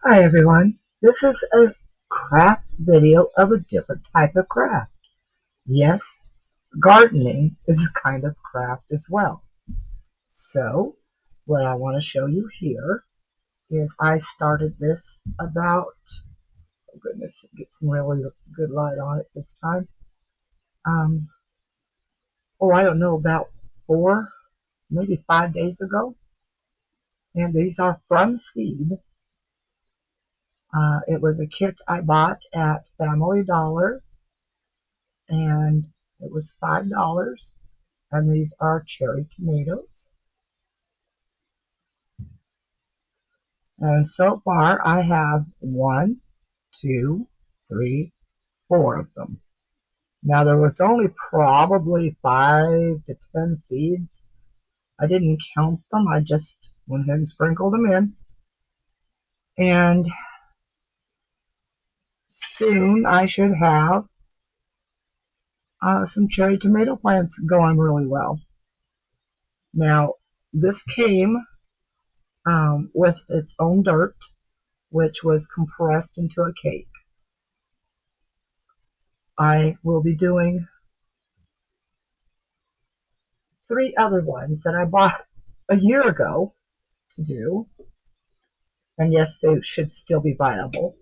Hi everyone, this is a craft video of a different type of craft. Yes, gardening is a kind of craft as well. So, what I want to show you here is I started this about, oh goodness, get some really good light on it this time. Um, I don't know, about 4, maybe 5 days ago. And these are from seed. It was a kit I bought at Family Dollar, and it was $5. And these are cherry tomatoes. And so far I have 1, 2, 3, 4 of them. Now there was only probably 5 to 10 seeds. I didn't count them. I just went ahead and sprinkled them in. And soon I should have some cherry tomato plants going really well. Now this came with its own dirt, which was compressed into a cake. I will be doing 3 other ones that I bought a year ago to do, and yes, they should still be viable.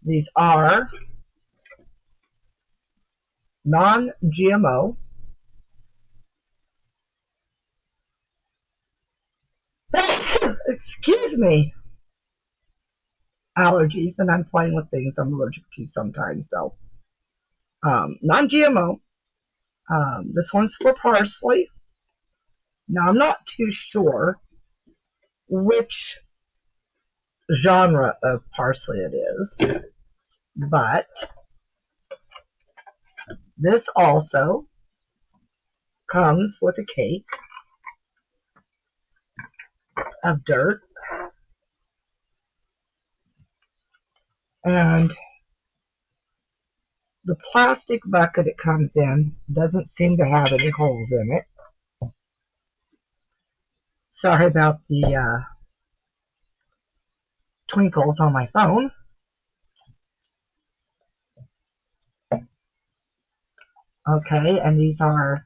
These are non-GMO. Excuse me, allergies, and I'm playing with things I'm allergic to sometimes. So, non-GMO. This one's for parsley. Now, I'm not too sure which genre of parsley it is, but this also comes with a cake of dirt, and the plastic bucket it comes in doesn't seem to have any holes in it. Sorry about the twinkles on my phone. Okay, and these are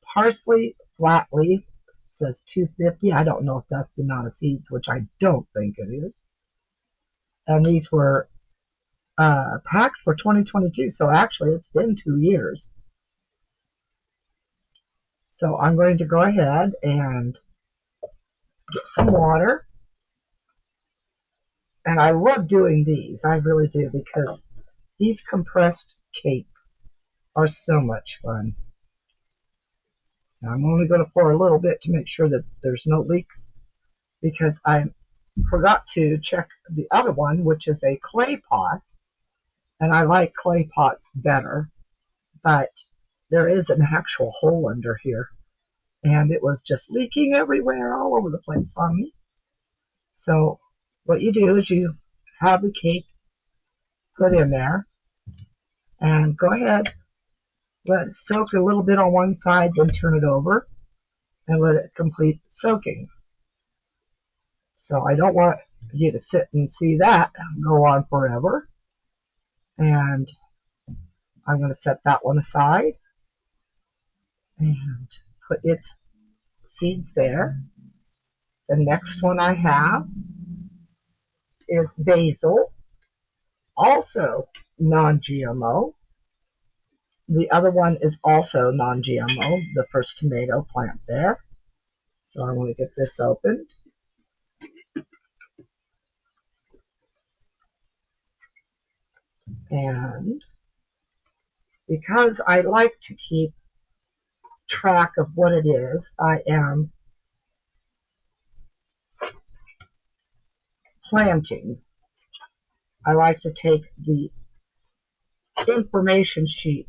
parsley flat leaf. It says 250. I don't know if that's the amount of seeds, which I don't think it is. And these were packed for 2022, so actually it's been 2 years. So I'm going to go ahead and get some water. And I love doing these, I really do, because these compressed cakes are so much fun. Now I'm only going to pour a little bit to make sure that there's no leaks, because I forgot to check the other one, which is a clay pot, and I like clay pots better, but there is an actual hole under here, and it was just leaking everywhere, all over the place on me. So what you do is you have the cake put in there, and go ahead, let it soak a little bit on one side, then turn it over and let it complete soaking. So I don't want you to sit and see that go on forever. And I'm going to set that one aside and put its seeds there. The next one I have is basil, also non-GMO. The other one is also non-GMO, the first tomato plant there. So I'm going to get this opened. And because I like to keep track of what it is I am planting, I like to take the information sheet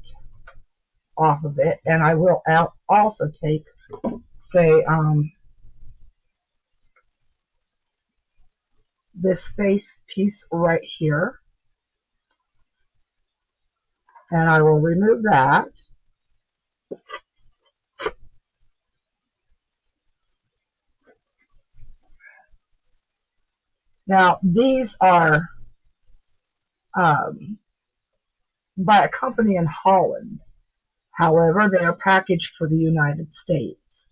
off of it, and I will also take, say, this face piece right here, and I will remove that. Now, these are by a company in Holland. However, they are packaged for the United States.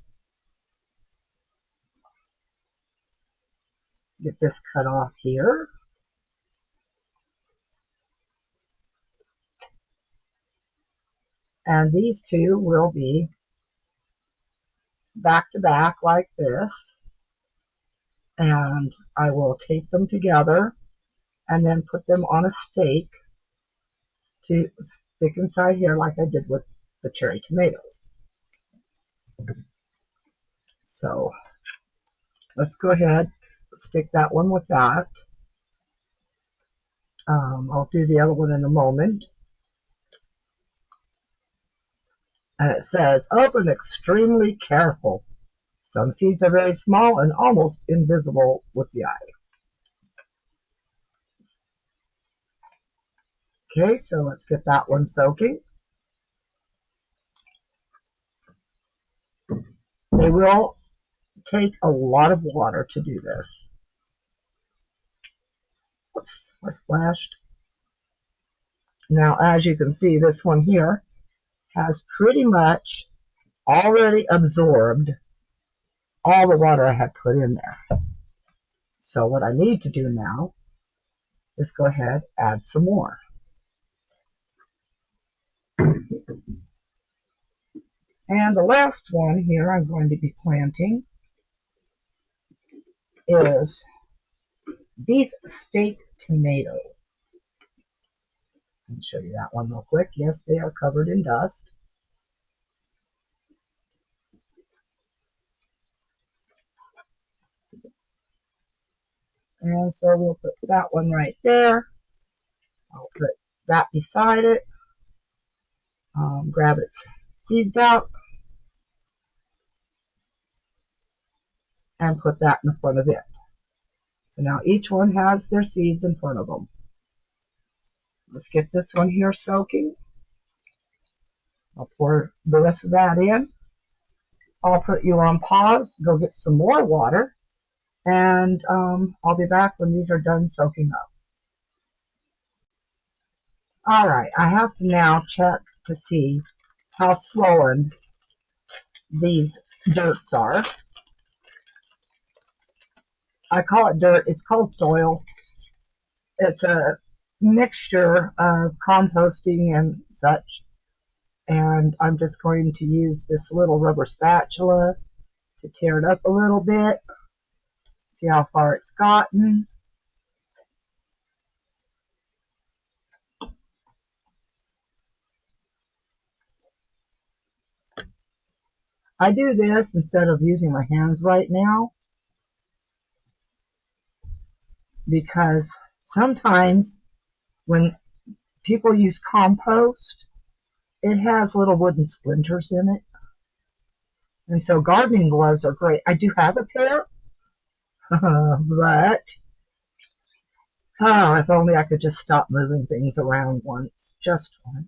Get this cut off here. And these two will be back to back like this. And I will tape them together and then put them on a stake to stick inside here like I did with the cherry tomatoes. So let's go ahead, stick that one with that. I'll do the other one in a moment. And it says, open extremely careful. Some seeds are very small and almost invisible with the eye. Okay, so let's get that one soaking. They will take a lot of water to do this. Oops, I splashed. Now, as you can see, this one here has pretty much already absorbed all the water I had put in there. So what I need to do now is go ahead, add some more. And the last one here I'm going to be planting is Beefsteak Tomatoes. Let me show you that one real quick. Yes, they are covered in dust. And so we'll put that one right there. I'll put that beside it. Grab its seeds out and put that in front of it. So now each one has their seeds in front of them. Let's get this one here soaking. I'll pour the rest of that in. I'll put you on pause, go get some more water, and I'll be back when these are done soaking up. All right, I have to now check to see how swollen these dirts are. I call it dirt. It's called soil. It's a mixture of composting and such. And I'm just going to use this little rubber spatula to tear it up a little bit. See how far it's gotten. I do this instead of using my hands right now because sometimes when people use compost, it has little wooden splinters in it. And so gardening gloves are great. I do have a pair, but if only I could just stop moving things around once, just once.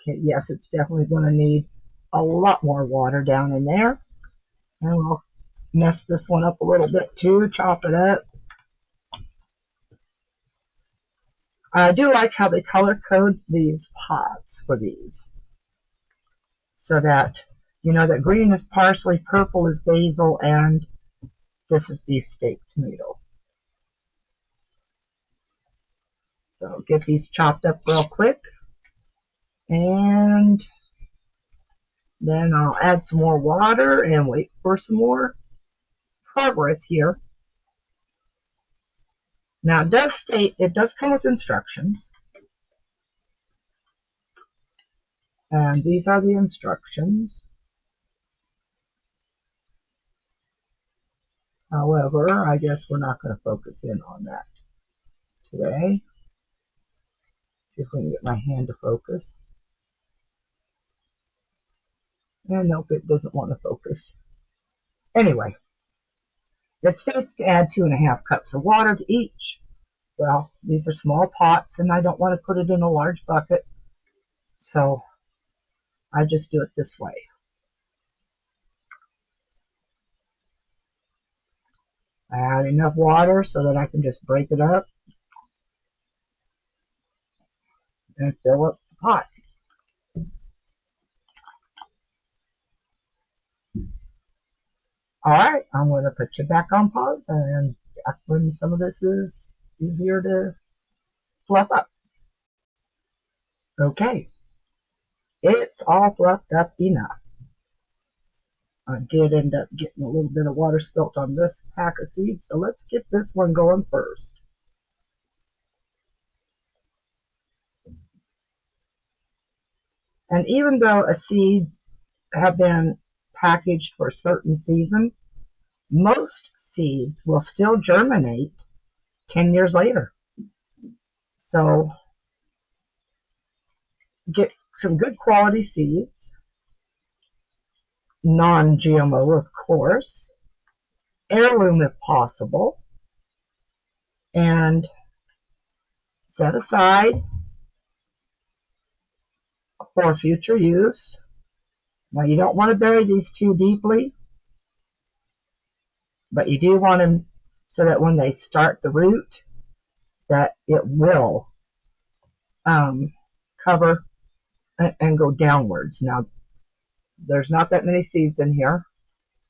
Okay, yes, it's definitely going to need a lot more water down in there. And we'll mess this one up a little bit too, chop it up. I do like how they color code these pots for these. So that, you know, that green is parsley, purple is basil, and this is beefsteak tomato. So get these chopped up real quick. And then I'll add some more water and wait for some more progress here. Now it does state, it does come with instructions. And these are the instructions. However, I guess we're not going to focus in on that today. See if we can get my hand to focus. And nope, it doesn't want to focus. Anyway, it states to add 2.5 cups of water to each. Well, these are small pots and I don't want to put it in a large bucket. So I just do it this way. Add Add enough water so that I can just break it up and fill up the pot. Alright, I'm going to put you back on pause, and back when some of this is easier to fluff up. Okay, it's all fluffed up enough. I did end up getting a little bit of water spilt on this pack of seeds, so let's get this one going first. And even though a seeds have been packaged for a certain season, most seeds will still germinate 10 years later. So get some good quality seeds, non-GMO of course, heirloom if possible, and set aside for future use. Now you don't want to bury these too deeply, but you do want them so that when they start the root, that it will cover and go downwards. Now there's not that many seeds in here,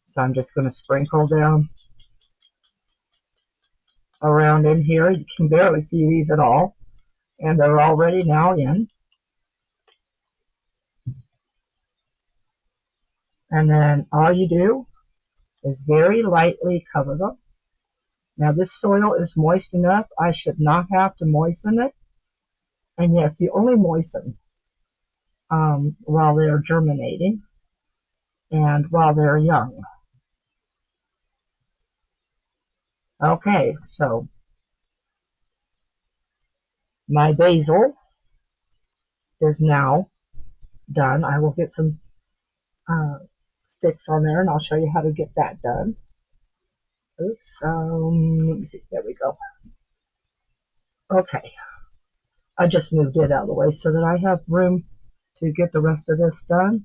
so I'm just going to sprinkle them around in here. You can barely see these at all, and they're already now in. And then all you do is very lightly cover them. Now this soil is moist enough, I should not have to moisten it. And yes, you only moisten while they're germinating and while they're young. Okay, so my basil is now done. I will get some sticks on there, and I'll show you how to get that done. Oops, let me see, there we go. Okay, I just moved it out of the way so that I have room to get the rest of this done.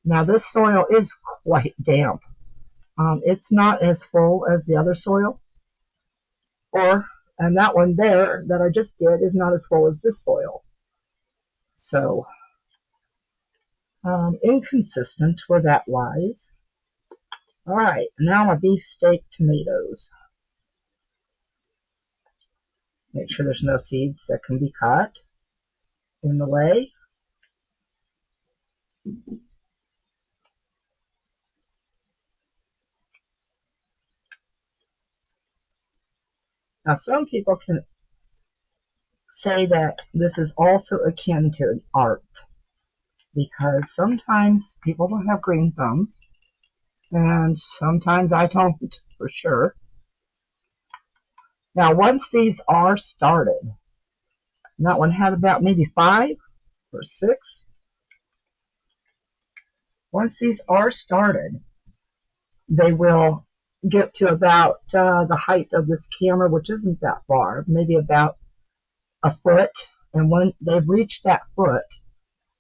Now this soil is quite damp. It's not as full as the other soil, and that one there that I just did is not as full as this soil. So inconsistent where that lies. All right, now my beefsteak tomatoes. Make sure there's no seeds that can be caught in the way. Now some people can say that this is also akin to an art, because sometimes people don't have green thumbs, and sometimes I don't, for sure. Now once these are started, and that one had about maybe 5 or 6. Once these are started, they will get to about the height of this camera, which isn't that far, maybe about a foot. And when they've reached that foot,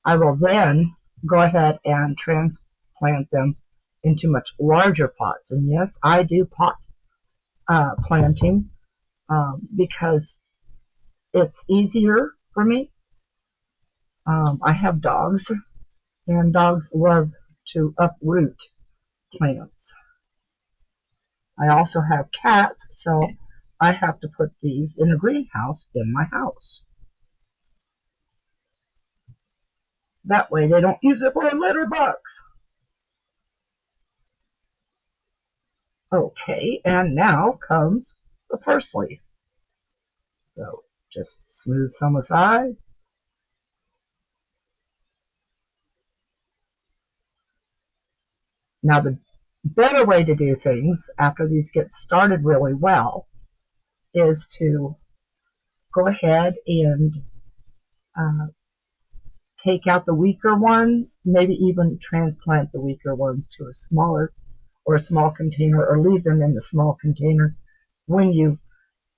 I will then go ahead and transplant them into much larger pots. And yes, I do pot planting because it's easier for me. I have dogs, and dogs love to uproot plants. I also have cats, so I have to put these in a greenhouse in my house. That way they don't use it for a litter box. Okay, and now comes the parsley. So just smooth some aside. Now the better way to do things after these get started really well is to go ahead and take out the weaker ones, maybe even transplant the weaker ones to a smaller or a small container, or leave them in the small container when you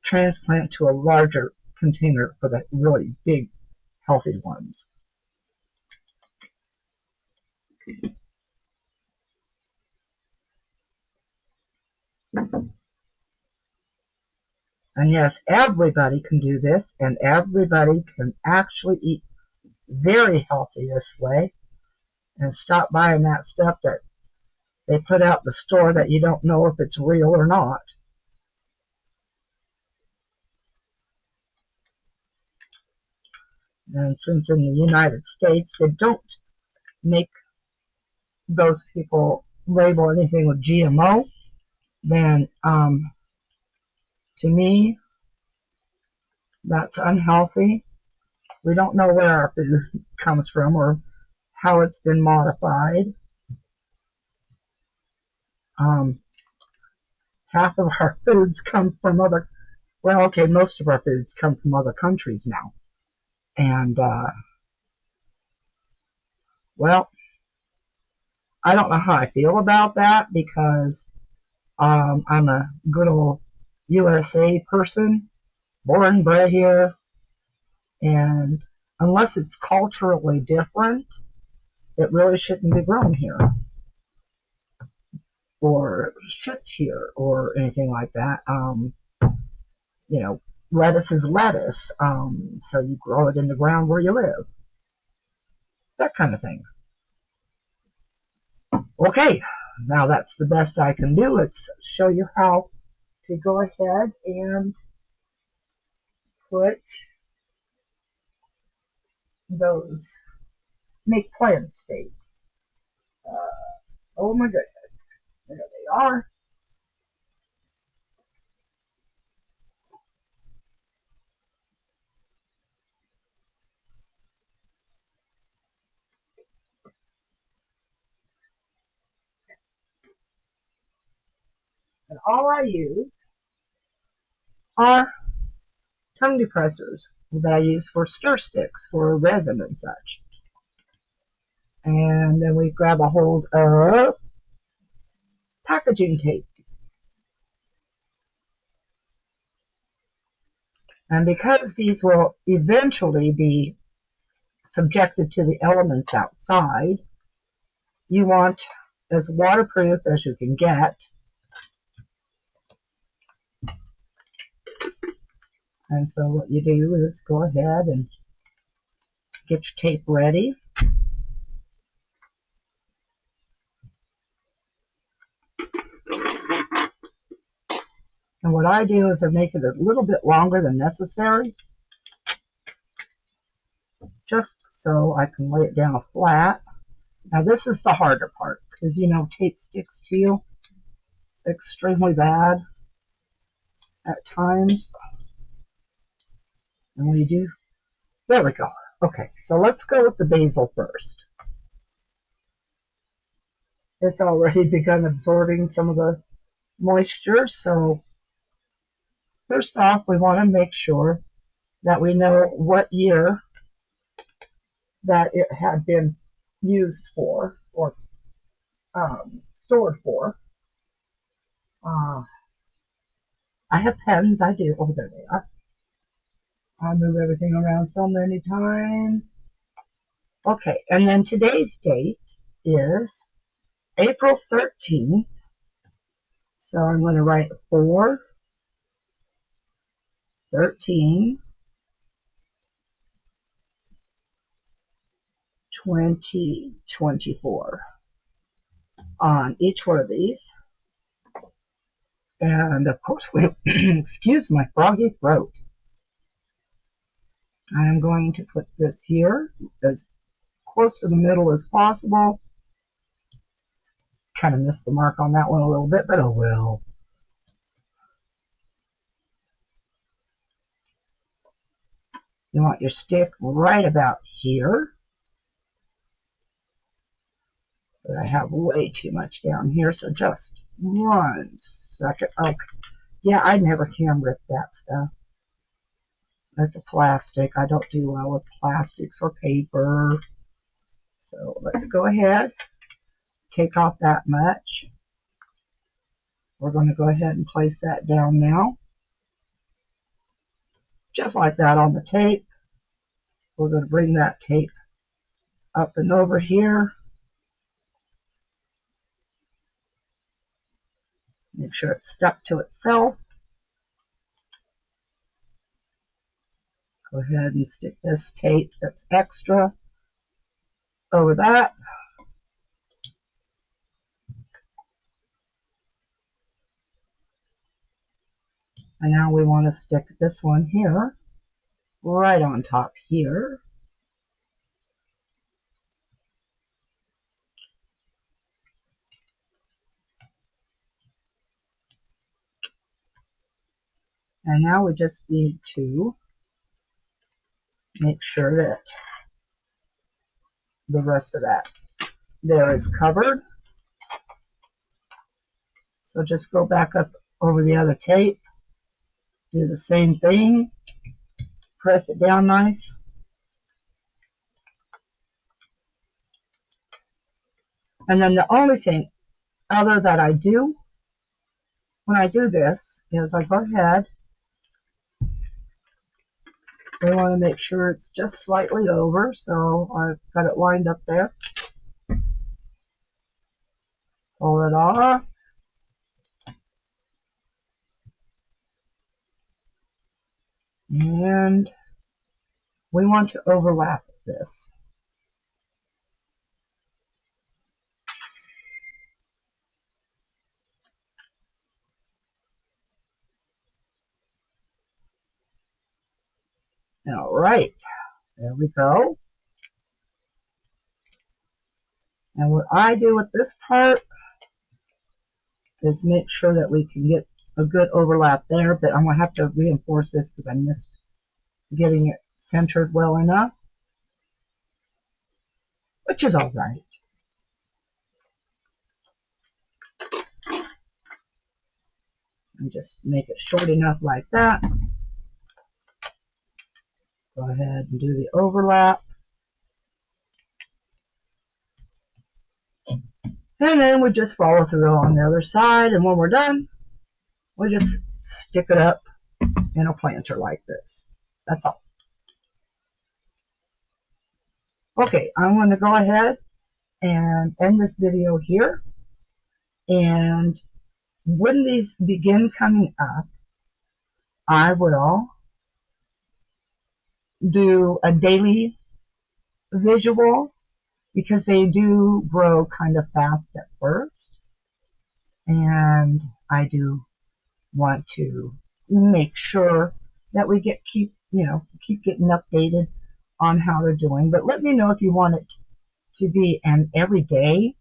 transplant to a larger container for the really big, healthy ones. And yes, everybody can do this, and everybody can actually eat very healthy this way and stop buying that stuff that they put out the store that you don't know if it's real or not. And since in the United States they don't make those people label anything with GMO, then to me, that's unhealthy. We don't know where our food comes from or how it's been modified. Half of our foods come from other, well, okay, most of our foods come from other countries now. And, well, I don't know how I feel about that because I'm a good old USA person, born and bred here, and unless it's culturally different, it really shouldn't be grown here or shipped here or anything like that. You know, lettuce is lettuce, so you grow it in the ground where you live, that kind of thing. Okay, now that's the best I can do. Let's show you how to go ahead and put those, make plan steaks. Oh my goodness, there they are. And all I use are tongue depressors that I use for stir sticks for resin and such. And then we grab a hold of packaging tape. And because these will eventually be subjected to the elements outside, you want as waterproof as you can get. And so what you do is go ahead and get your tape ready. And what I do is I make it a little bit longer than necessary, just so I can lay it down flat. Now this is the harder part, because you know tape sticks to you extremely bad at times. And we do, there we go. Okay, so let's go with the basil first. It's already begun absorbing some of the moisture, so first off we want to make sure that we know what year that it had been used for or stored for. I have pens, I do. Oh, there they are. I move everything around so many times. Okay, and then today's date is April 13th. So I'm going to write 4/13/2024 on each one of these. And of course, we excuse my froggy throat. I am going to put this here as close to the middle as possible. Kind of missed the mark on that one a little bit, but oh well. You want your stick right about here. But I have way too much down here, so just 1 second. Okay. Yeah, I never can rip that stuff. That's a plastic. I don't do well with plastics or paper. So let's go ahead, take off that much. We're going to go ahead and place that down now. Just like that on the tape. We're going to bring that tape up and over here. Make sure it's stuck to itself. Go ahead and stick this tape that's extra over that. And now we want to stick this one here, right on top here. And now we just need to make sure that the rest of that there is covered. So just go back up over the other tape, do the same thing, press it down nice. And then the only thing other that I do when I do this is I go ahead, we want to make sure it's just slightly over, so I've got it lined up there. Pull it off. And we want to overlap this. All right, there we go. And what I do with this part is make sure that we can get a good overlap there, but I'm going to have to reinforce this because I missed getting it centered well enough, which is all right. And just make it short enough like that. Go ahead and do the overlap. And then we just follow through on the other side, and when we're done, we just stick it up in a planter like this. That's all. Okay, I'm going to go ahead and end this video here. And when these begin coming up, I will do a daily visual because they do grow kind of fast at first. And I do want to make sure that we keep getting updated on how they're doing. But let me know if you want it to be an everyday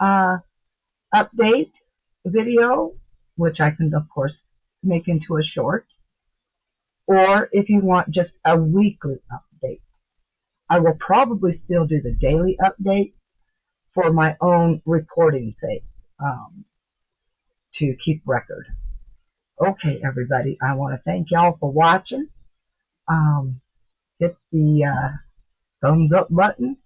update video, which I can of course make into a short, or if you want just a weekly update. I will probably still do the daily update for my own recording sake, to keep record. Okay, everybody, I want to thank y'all for watching. Hit the thumbs up button.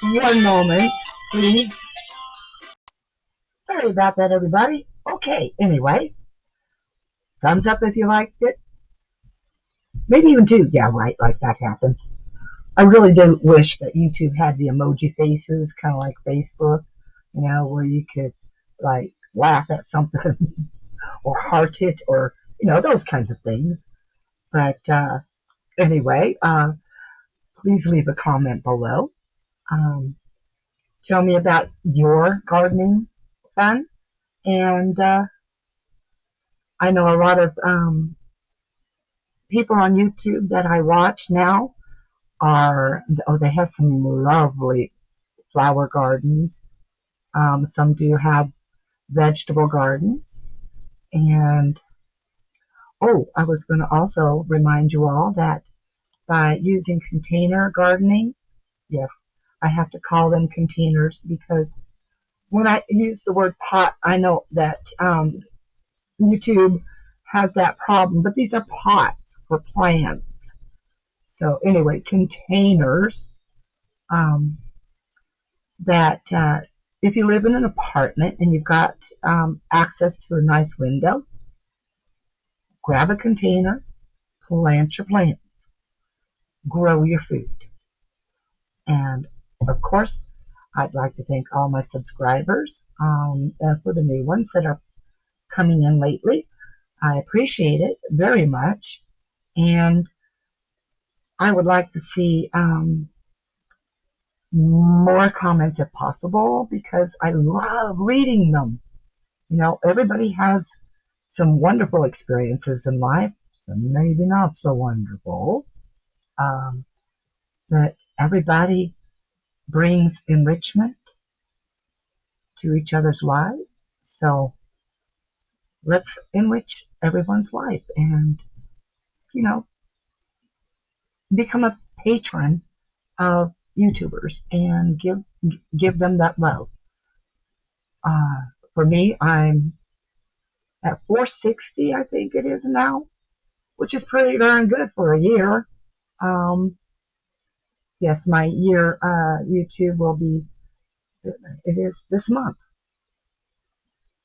One moment, please. Sorry about that, everybody. Okay, anyway, thumbs up if you liked it. Maybe even two. Yeah, right, like that happens. I really do wish that YouTube had the emoji faces, kind of like Facebook, where you could like laugh at something or heart it or, those kinds of things. But anyway, please leave a comment below. Tell me about your gardening fun. And I know a lot of people on YouTube that I watch now they have some lovely flower gardens. Some do have vegetable gardens. And I was going to also remind you all that by using container gardening, yes, I have to call them containers because when I use the word pot, I know that YouTube has that problem, but these are pots for plants. So anyway, containers that if you live in an apartment and you've got access to a nice window, grab a container, plant your plants, grow your food. And of course, I'd like to thank all my subscribers for the new ones that are coming in lately. I appreciate it very much. And I would like to see more comments if possible, because I love reading them. You know, everybody has some wonderful experiences in life, some maybe not so wonderful. But everybody brings enrichment to each other's lives. So let's enrich everyone's life and, you know, become a patron of YouTubers and give them that love. For me, I'm at 460, I think it is now, which is pretty darn good for a year. Yes, my year YouTube will be, it is this month.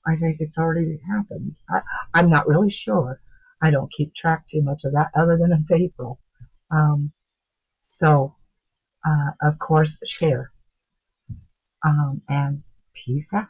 I think it's already happened. I'm not really sure. I don't keep track too much of that other than it's April. So, of course, share. And peace out.